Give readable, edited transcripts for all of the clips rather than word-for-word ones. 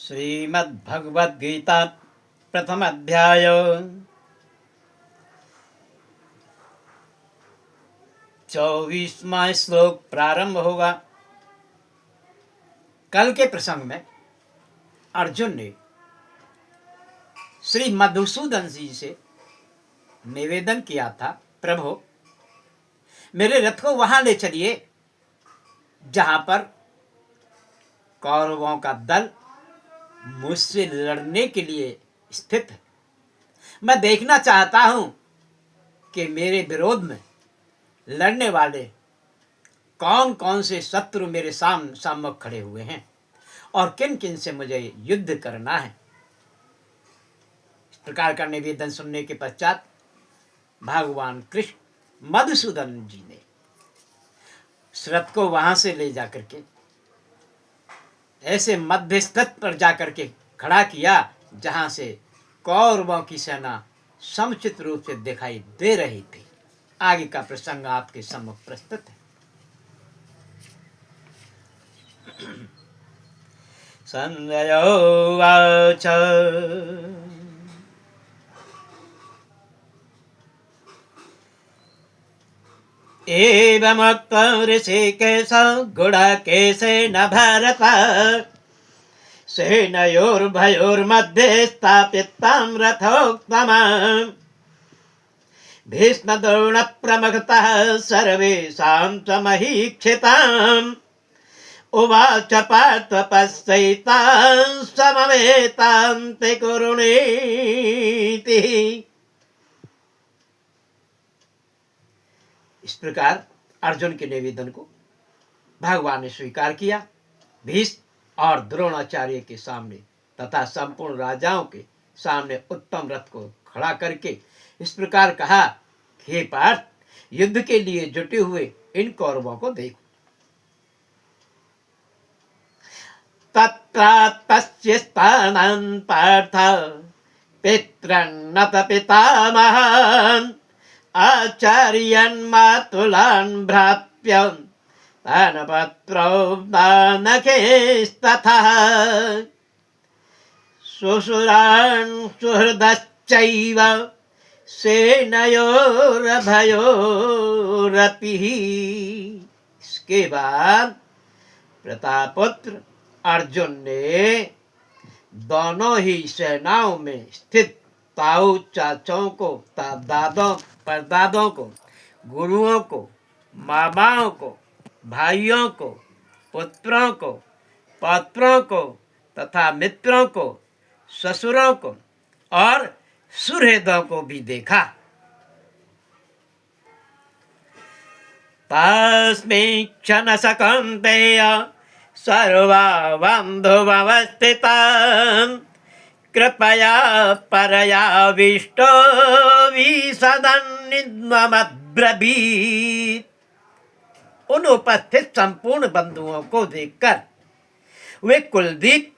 श्रीमद्भगवद्गीता प्रथम अध्याय 24वां श्लोक प्रारंभ होगा। कल के प्रसंग में अर्जुन ने श्री मधुसूदन जी से निवेदन किया था, प्रभु मेरे रथ को वहां ले चलिए जहां पर कौरवों का दल मुझसे लड़ने के लिए स्थित है। मैं देखना चाहता हूं कि मेरे विरोध में लड़ने वाले कौन कौन से शत्रु मेरे सम्मुख खड़े हुए हैं और किन किन से मुझे युद्ध करना है। इस प्रकार का निवेदन सुनने के पश्चात भगवान कृष्ण मधुसूदन जी ने रथ को वहां से ले जाकर के ऐसे मध्य स्थित पर जाकर के खड़ा किया जहां से कौरवों की सेना समुचित रूप से दिखाई दे रही थी। आगे का प्रसंग आपके सम्मुख प्रस्तुत है। संजय उवाच एवमुक्तो ऋषिकेशो गुडकेशेन भारत सेनयोर्भयोर्मध्ये स्थापितं रथोत्तमम् भीष्मद्रोणप्रमुखतः सर्वेषां च महीक्षिताम् उवाच पार्थ पश्यैतां समवेतां ते कुरुणीति। इस प्रकार अर्जुन के निवेदन को भगवान ने स्वीकार किया। भीष्म और द्रोणाचार्य के सामने तथा संपूर्ण राजाओं के सामने उत्तम रथ को खड़ा करके इस प्रकार कहा, हे पार्थ, युद्ध के लिए जुटे हुए इन कौरवों को देखो। तत्र स्थानं पार्थ पितरन्नत पितामहान् आचार्यान् मातुलान् भ्रात्यान् दानपत्रौ दानकेस्तथा श्वशुरान् सुहृदश्चैव सेनयोरभयोरपिः। इसके बाद प्रतापपुत्र अर्जुन ने दोनों ही सेनाओं में स्थित ताऊ चाचाओं को, दादों परदादों को, गुरुओं को, मामाओं को, भाइयों को, पुत्रों को, पौत्रों को तथा मित्रों को, ससुरों को और सुहृदों को भी देखा। तस्मिन् क्षणश कौन्तेय सर्वा बन्धुवस्थितान् कृपया परयाविष्टो विशदन्निद्ममब्रवीत्। उन उपस्थित संपूर्ण बंधुओं को देखकर वे कुलदीप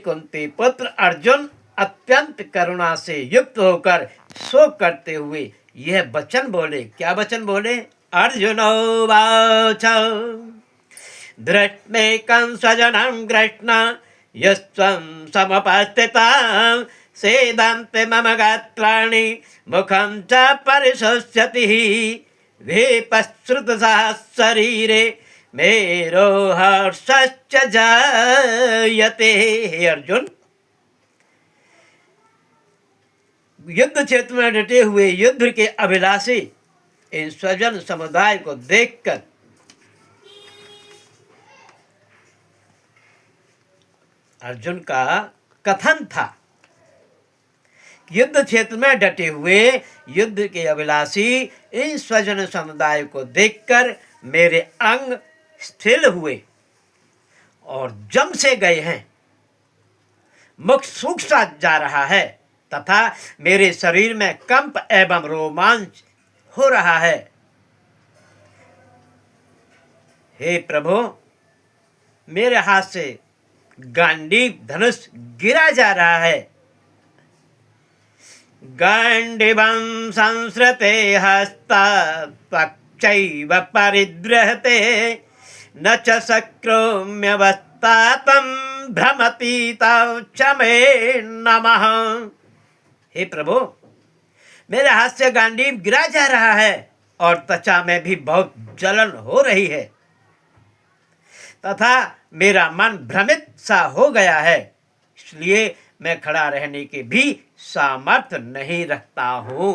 कुंती पुत्र अर्जुन अत्यंत करुणा से युक्त होकर शोक करते हुए यह वचन बोले। क्या वचन बोले? अर्जुनोवाच धृष्णेकं स्वजनं कृष्ण यस्त्वं समुपस्थितं सेदन्ते मम गात्राणि मुखं च परिशोष्यति विपश्रुतसहस्रशरीरे मेरो हर्षश्च जायते। हे अर्जुन, युद्ध क्षेत्र में डटे हुए युद्ध के अभिलाषी इन स्वजन समुदाय को देखकर अर्जुन का कथन था, युद्ध क्षेत्र में डटे हुए युद्ध के अभिलाषी इन स्वजन समुदाय को देखकर मेरे अंग स्थिर हुए और जम से गए हैं, मुख सूख सा जा रहा है तथा मेरे शरीर में कंप एवं रोमांच हो रहा है। हे प्रभु, मेरे हाथ से गांडीव धनुष गिरा जा रहा है। गांडीवं संसृते हस्ता पक्षैव परिदृहते न च शक्रोम्यवस्थातं भ्रमतीता च मे नमः। हे प्रभु, मेरे हाथ से गांडीव गिरा जा रहा है और त्वचा में भी बहुत जलन हो रही है तथा मेरा मन भ्रमित सा हो गया है, इसलिए मैं खड़ा रहने के भी सामर्थ्य नहीं रखता हूँ।